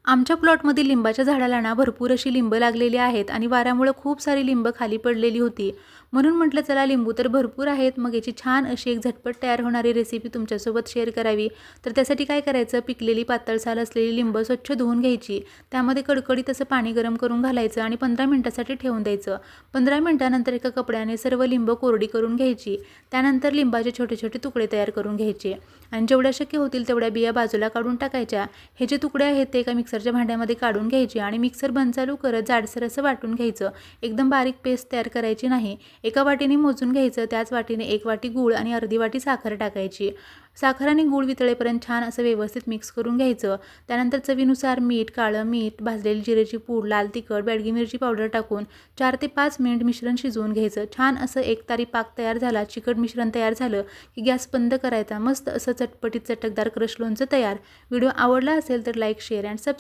आमच्या प्लॉटमध्ये लिंबाच्या झाडाला ना भरपूर अशी लिंब लागलेली आहेत आणि वाऱ्यामुळे खूप सारी लिंब खाली पडलेली होती. म्हणून म्हटलं चला लिंबू तर भरपूर आहेत, मग याची छान अशी एक झटपट तयार होणारी रेसिपी तुमच्यासोबत शेअर करावी. तर त्यासाठी काय करायचं, पिकलेली पातळ साल असलेली लिंब स्वच्छ धुवून घ्यायची. त्यामध्ये कडकडीत असं पाणी गरम करून घालायचं आणि 15 मिनिटासाठी ठेवून द्यायचं. 15 मिनिटानंतर एका कपड्याने सर्व लिंब कोरडी करून घ्यायची. त्यानंतर लिंबाचे छोटे छोटे तुकडे तयार करून घ्यायचे आणि जेवढ्या शक्य होतील तेवढ्या बिया बाजूला काढून टाकायच्या. हे जे तुकडे आहेत ते एका मिक्सरच्या भांड्यामध्ये काढून घ्यायचे आणि मिक्सर बंद चालू करत जाडसर असं वाटून घ्यायचं. एकदम बारीक पेस्ट तयार करायची नाही. एका वाटीने मोजून घ्यायचं, त्याच वाटीने 1 वाटी गूळ आणि अर्धी वाटी साखर टाकायची. साखर आणि गूळ वितळेपर्यंत छान असं व्यवस्थित मिक्स करून घ्यायचं. त्यानंतर चवीनुसार मीठ, काळं मीठ, भाजलेली जिऱ्याची पूड, लाल तिखट, बेडगी मिरची पावडर टाकून 4 ते 5 मिनिट मिश्रण शिजवून घ्यायचं. छान असं एकतारी पाक तयार झाला, चिकट मिश्रण तयार झालं की गॅस बंद करायचा. मस्त असं चटपटीत चटकदार क्रश लोणचं तयार. व्हिडिओ आवडला असेल तर लाईक, शेअर अँड सबस्क्राईब